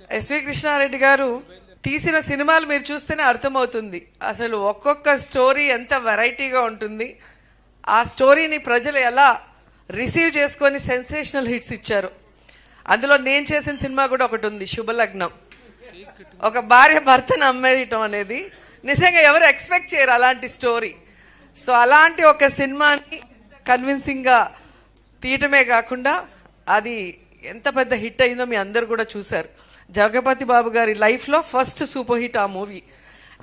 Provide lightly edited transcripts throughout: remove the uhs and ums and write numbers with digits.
SV Krishna Reddy గారు తీసిన సినిమాలు మీరు చూస్తేనే అర్థమవుతుంది అసలు ఒక్కొక్క స్టోరీ ఎంత వెరైటీగా ఉంటుంది. ఆ స్టోరీని ప్రజలు ఎలా రిసీవ్ చేసుకొని సెన్సేషనల్ హిట్స్ ఇచ్చారు. అందులో నేను చేసిన సినిమా కూడా ఒకటి ఉంది, శుభలగ్నం. ఒక భార్య భర్తను అమ్మేయటం అనేది నిజంగా ఎవరు ఎక్స్పెక్ట్ చేయరు అలాంటి స్టోరీ. సో అలాంటి ఒక సినిమాని కన్విన్సింగ్ గా తీయటమే కాకుండా అది ఎంత పెద్ద హిట్ అయిందో మీ అందరు కూడా చూశారు. జగపతి బాబు గారి లైఫ్ లో ఫస్ట్ సూపర్ హిట్ ఆ మూవీ.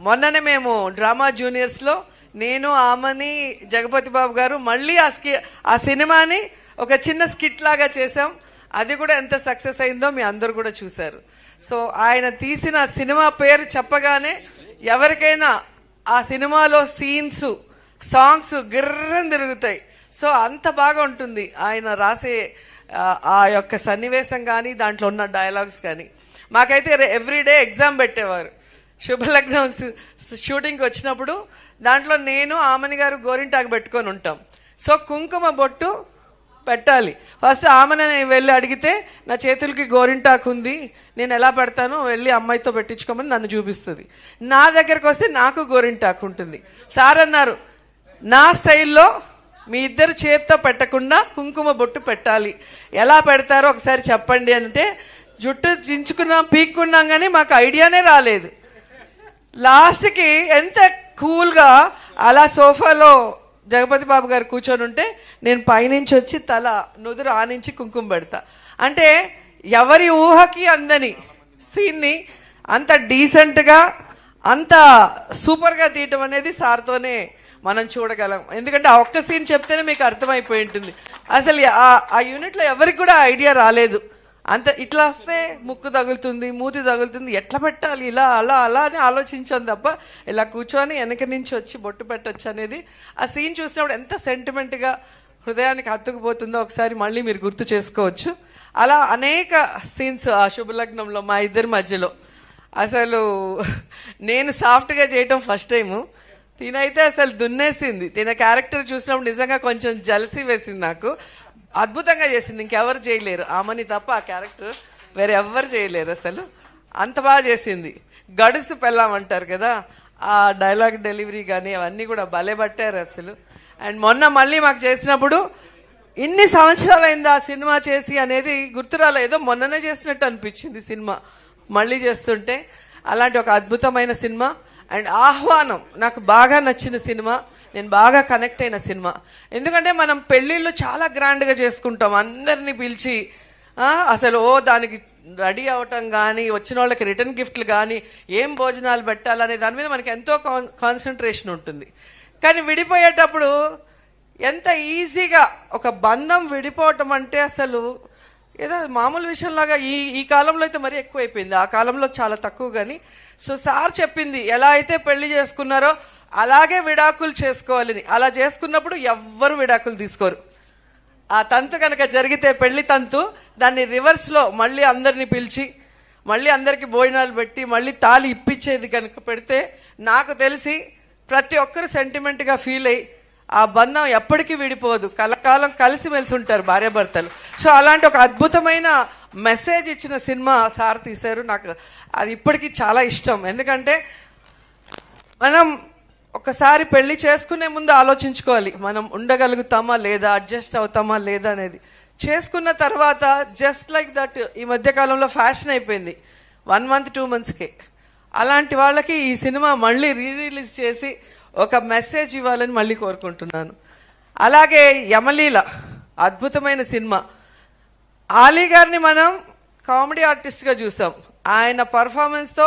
మొన్ననే మేము డ్రామా జూనియర్స్ లో నేను ఆమని జగపతి బాబు గారు మళ్ళీ ఆ సినిమాని ఒక చిన్న స్కిట్ లాగా చేశాం. అది కూడా ఎంత సక్సెస్ అయిందో మీ అందరు కూడా చూశారు. సో ఆయన తీసిన సినిమా పేరు చెప్పగానే ఎవరికైనా ఆ సినిమాలో సీన్స్ సాంగ్స్ గిర్రం తిరుగుతాయి. సో అంత బాగా ఉంటుంది ఆయన రాసే ఆ యొక్క సన్నివేశం కానీ దాంట్లో ఉన్న డైలాగ్స్ కానీ. మాకైతే ఎవ్రీడే ఎగ్జామ్ పెట్టేవారు. శుభలగ్నం షూటింగ్కి వచ్చినప్పుడు దాంట్లో నేను ఆమని గారు గోరింటాకు పెట్టుకొని ఉంటాం. సో కుంకుమ బొట్టు పెట్టాలి. ఫస్ట్ ఆమెను వెళ్ళి అడిగితే నా చేతులకి గోరింటాకు ఉంది, నేను ఎలా పెడతానో వెళ్ళి అమ్మాయితో పెట్టించుకోమని నన్ను చూపిస్తుంది. నా దగ్గరకు వస్తే నాకు గోరింటాకు ఉంటుంది. సార్ అన్నారు, నా స్టైల్లో మీ ఇద్దరు చేత్తో పెట్టకుండా కుంకుమ బొట్టు పెట్టాలి, ఎలా పెడతారో ఒకసారి చెప్పండి అంటే జుట్టు చించుకున్నాం పీక్కున్నాం కానీ మాకు ఐడియానే రాలేదు. లాస్ట్కి ఎంత కూల్గా అలా సోఫాలో జగపతి బాబు గారు కూర్చొని ఉంటే నేను పైనుంచి వచ్చి తల నుదురు ఆనించి కుంకుమ పెడతా. అంటే ఎవరి ఊహకి అందని సీన్ని అంత డీసెంట్గా అంత సూపర్గా తీయటం అనేది సార్తోనే మనం చూడగలం. ఎందుకంటే ఆ ఒక్క సీన్ చెప్తేనే మీకు అర్థమైపోయి ఉంటుంది. అసలు ఆ యూనిట్లో ఎవరికి కూడా ఐడియా రాలేదు. అంత ఇట్లా వస్తే ముక్కు తగులుతుంది, మూతి తగులుతుంది, ఎట్లా పెట్టాలి, ఇలా అలా అలా అని ఆలోచించాను తప్ప ఇలా కూర్చొని వెనక నుంచి వచ్చి బొట్టు పెట్టచ్చు అనేది ఆ సీన్ చూసినప్పుడు ఎంత సెంటిమెంట్గా హృదయానికి హత్తుకుపోతుందో ఒకసారి మళ్ళీ మీరు గుర్తు చేసుకోవచ్చు. అలా అనేక సీన్స్ ఆ శుభలగ్నంలో మా ఇద్దరి మధ్యలో. అసలు నేను సాఫ్ట్గా చేయటం ఫస్ట్ టైము, తినైతే అసలు దున్నేసింది. తిన క్యారెక్టర్ చూసినప్పుడు నిజంగా కొంచెం జలసీ వేసింది నాకు. అద్భుతంగా చేసింది, ఇంకెవరు చేయలేరు ఆమెని తప్ప. ఆ క్యారెక్టర్ వేరే ఎవ్వరు చేయలేరు, అసలు అంత బాగా చేసింది. గడుసు పెళ్ళామంటారు కదా, ఆ డైలాగ్ డెలివరీ కానీ అవన్నీ కూడా భలే పట్టారు అసలు. అండ్ మొన్న మళ్ళీ మాకు చేసినప్పుడు ఇన్ని సంవత్సరాలు అయింది ఆ సినిమా చేసి అనేది గుర్తురాలే, ఏదో మొన్ననే చేసినట్టు అనిపించింది సినిమా మళ్ళీ చేస్తుంటే. అలాంటి ఒక అద్భుతమైన సినిమా. అండ్ ఆహ్వానం నాకు బాగా నచ్చిన సినిమా, నేను బాగా కనెక్ట్ అయిన సినిమా. ఎందుకంటే మనం పెళ్లిళ్ళు చాలా గ్రాండ్గా చేసుకుంటాం, అందరినీ పిలిచి అసలు దానికి రెడీ అవటం కానీ వచ్చిన వాళ్ళకి రిటర్న్ గిఫ్ట్లు కానీ ఏం భోజనాలు పెట్టాలనే దాని మీద మనకి ఎంతో కాన్సన్ట్రేషన్ ఉంటుంది. కానీ విడిపోయేటప్పుడు ఎంత ఈజీగా ఒక బంధం విడిపోవటం అంటే అసలు ఏదో మామూలు విషయంలాగా ఈ కాలంలో అయితే మరీ ఎక్కువైపోయింది, ఆ కాలంలో చాలా తక్కువ. కానీ సో సార్ చెప్పింది ఎలా అయితే పెళ్లి చేసుకున్నారో అలాగే విడాకులు చేసుకోవాలని. అలా చేసుకున్నప్పుడు ఎవ్వరు విడాకులు తీసుకోరు. ఆ తంతు కనుక జరిగితే పెళ్లి తంతు, దాన్ని రివర్స్ లో మళ్ళీ అందరినీ పిలిచి మళ్ళీ అందరికి భోజనాలు పెట్టి మళ్ళీ తాళి ఇప్పించేది కనుక పెడితే నాకు తెలిసి ప్రతి ఒక్కరు సెంటిమెంట్ గా ఫీల్ అయ్యి ఆ బంధం ఎప్పటికీ విడిపోదు, కలకాలం కలిసిమెలిసి ఉంటారు భార్యాభర్తలు. సో అలాంటి ఒక అద్భుతమైన మెసేజ్ ఇచ్చిన సినిమా సార్ తీశారు. నాకు అది ఇప్పటికీ చాలా ఇష్టం. ఎందుకంటే మనం ఒకసారి పెళ్లి చేసుకునే ముందు ఆలోచించుకోవాలి, మనం ఉండగలుగుతామా లేదా, అడ్జస్ట్ అవుతామా లేదా అనేది. చేసుకున్న తర్వాత జస్ట్ లైక్ దట్ ఈ మధ్య కాలంలో ఫ్యాషన్ అయిపోయింది 1 month 2 monthsకే. అలాంటి వాళ్ళకి ఈ సినిమా మళ్ళీ రిలీజ్ చేసి ఒక మెసేజ్ ఇవ్వాలని మళ్ళీ కోరుకుంటున్నాను. అలాగే యమలీల అద్భుతమైన సినిమా. ఆలీ గారిని మనం కామెడీ ఆర్టిస్ట్గా చూసాం. ఆయన పర్ఫార్మెన్స్తో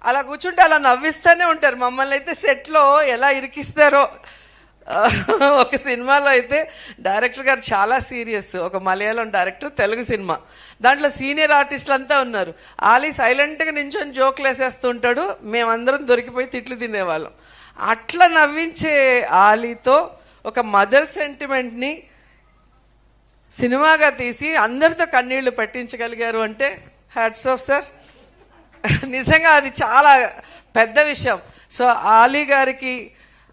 అలా కూర్చుంటే అలా నవ్విస్తూనే ఉంటారు. మమ్మల్ని అయితే సెట్లో ఎలా ఇరికిస్తారో. ఒక సినిమాలో అయితే డైరెక్టర్ గారు చాలా సీరియస్, ఒక మలయాళం డైరెక్టర్, తెలుగు సినిమా. దాంట్లో సీనియర్ ఆర్టిస్టులు అంతా ఉన్నారు. ఆలీ సైలెంట్గా నించొని జోక్లు వేసేస్తూ ఉంటాడు, మేమందరం దొరికిపోయి తిట్లు తినేవాళ్ళం. అట్లా నవ్వించే ఆలీతో ఒక మదర్ సెంటిమెంట్ని సినిమాగా తీసి అందరితో కన్నీళ్లు పెట్టించగలిగారు అంటే హ్యాట్స్ ఆఫ్ సార్. నిజంగా అది చాలా పెద్ద విషయం. సో ఆలీ గారికి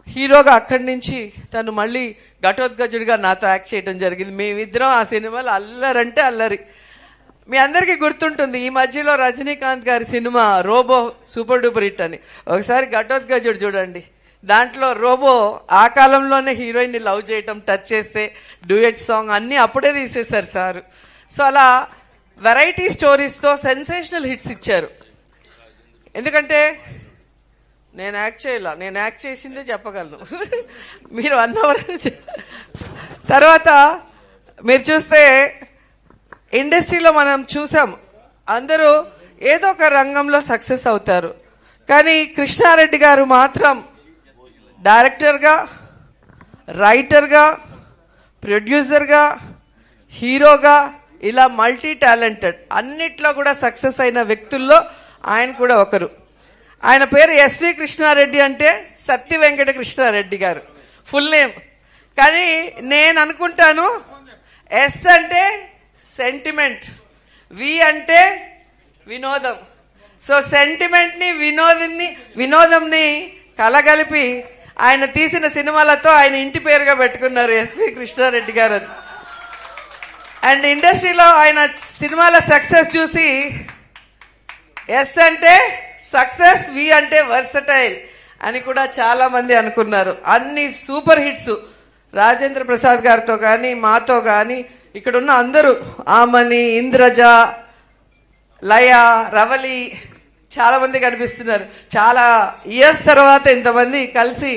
హీరోగా అక్కడి నుంచి తను మళ్ళీ ఘటోత్కచుడిగా నాతో యాక్ట్ చేయడం జరిగింది. మేమిద్దరం ఆ సినిమాలో అల్లరంటే అల్లరి. మీ అందరికీ గుర్తుంటుంది, ఈ మధ్యలో రజనీకాంత్ గారి సినిమా రోబో సూపర్ డూపర్ హిట్ అని. ఒకసారి ఘటోత్కచుడు చూడండి, దాంట్లో రోబో ఆ కాలంలోనే హీరోయిన్ ని లవ్ చేయటం, టచ్ చేస్తే డ్యూయట్ సాంగ్ అన్ని అప్పుడే తీసేశారు సార్. సో అలా వెరైటీ స్టోరీస్తో సెన్సేషనల్ హిట్స్ ఇచ్చారు. ఎందుకంటే నేను యాక్ట్ చేయాల, నేను యాక్ట్ చేసిందే చెప్పగలను. మీరు 1 అవర్ తర్వాత మీరు చూస్తే ఇండస్ట్రీలో మనం చూసాం, అందరూ ఏదో ఒక రంగంలో సక్సెస్ అవుతారు. కానీ కృష్ణారెడ్డి గారు మాత్రం డైరెక్టర్గా, రైటర్గా, ప్రొడ్యూసర్గా, హీరోగా ఇలా మల్టీ టాలెంటెడ్ అన్నిట్లో కూడా సక్సెస్ అయిన వ్యక్తుల్లో ఆయన కూడా ఒకరు. ఆయన పేరు ఎస్వి కృష్ణారెడ్డి, అంటే సత్య వెంకట కృష్ణారెడ్డి గారు ఫుల్ నేమ్. కానీ నేను అనుకుంటాను ఎస్ అంటే సెంటిమెంట్, వి అంటే వినోదం. సో సెంటిమెంట్ ని వినోదంని కలగలిపి ఆయన తీసిన సినిమాలతో ఆయన ఇంటి పేరుగా పెట్టుకున్నారు ఎస్వి కృష్ణారెడ్డి గారు. అండ్ ఇండస్ట్రీలో ఆయన సినిమాల సక్సెస్ చూసి ఎస్ అంటే సక్సెస్, వి అంటే వర్సటైల్ అని కూడా చాలా మంది అనుకున్నారు. అన్ని సూపర్ హిట్స్ రాజేంద్ర ప్రసాద్ గారితో కానీ, మాతో కానీ, ఇక్కడున్న అందరూ ఆమని, ఇంద్రజ, లయ, రవలి చాలా మంది కనిపిస్తున్నారు. చాలా ఇయర్స్ తర్వాత ఇంతమంది కలిసి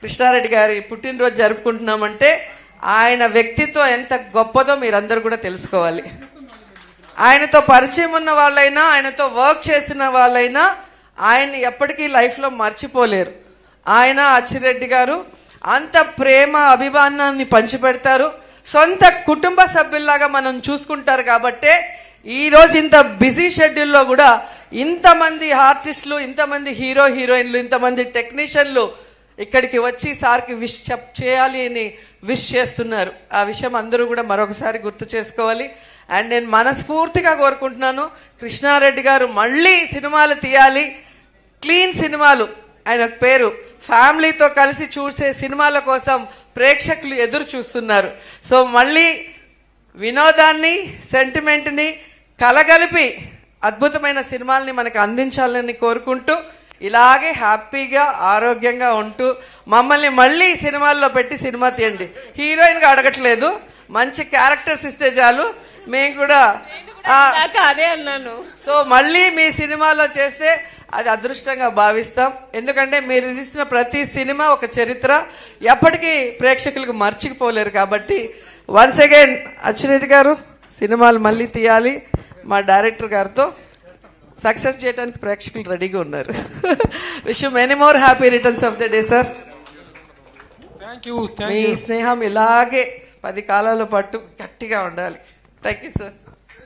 కృష్ణారెడ్డి గారి పుట్టినరోజు జరుపుకుంటున్నామంటే ఆయన వ్యక్తిత్వం ఎంత గొప్పదో మీరందరూ కూడా తెలుసుకోవాలి. ఆయనతో పరిచయం ఉన్న వాళ్ళైనా, ఆయనతో వర్క్ చేసిన వాళ్ళైనా ఆయన్ని ఎప్పటికీ లైఫ్లో మర్చిపోలేరు. ఆయన అచ్చిరెడ్డి గారు అంత ప్రేమ అభిమానాన్ని పంచిపెడతారు. సొంత కుటుంబ సభ్యుల్లాగా మనం చూసుకుంటారు. కాబట్టే ఈ రోజు ఇంత బిజీ షెడ్యూల్లో కూడా ఇంతమంది ఆర్టిస్టులు, ఇంతమంది హీరో హీరోయిన్లు, ఇంతమంది టెక్నీషియన్లు ఇక్కడికి వచ్చి సార్కి విష్ చేయాలి అని విష్ చేస్తున్నారు. ఆ విషయం అందరూ కూడా మరొకసారి గుర్తు చేసుకోవాలి. అండ్ నేను మనస్ఫూర్తిగా కోరుకుంటున్నాను, కృష్ణారెడ్డి గారు మళ్ళీ సినిమాలు తీయాలి, క్లీన్ సినిమాలు. ఆయన పేరు ఫ్యామిలీతో కలిసి చూసే సినిమాల కోసం ప్రేక్షకులు ఎదురు చూస్తున్నారు. సో మళ్ళీ వినోదాన్ని, సెంటిమెంట్ని కలగలిపి అద్భుతమైన సినిమాల్ని మనకు అందించాలని కోరుకుంటూ, ఇలాగే హ్యాపీగా ఆరోగ్యంగా ఉంటూ మమ్మల్ని మళ్ళీ సినిమాల్లో పెట్టి సినిమా తీయండి. హీరోయిన్గా అడగట్లేదు, మంచి క్యారెక్టర్స్ ఇస్తే చాలు, మేము కూడా అదే అన్నాను. సో మళ్ళీ మీ సినిమాలో చేస్తే అది అదృష్టంగా భావిస్తాం. ఎందుకంటే మీరు తీసిన ప్రతి సినిమా ఒక చరిత్ర, ఎప్పటికీ ప్రేక్షకులకు మర్చిపోలేరు. కాబట్టి వన్స్ అగైన్ అచ్చిరెడ్డి గారు సినిమాలు మళ్ళీ తీయాలి, మా డైరెక్టర్ గారితో సక్సెస్ చేయడానికి ప్రేక్షకులు రెడీగా ఉన్నారు. Wish you many more happy returns of the day sir. మీ స్నేహం ఇలాగే 10 కాలాల పాటు గట్టిగా ఉండాలి. Thank you sir.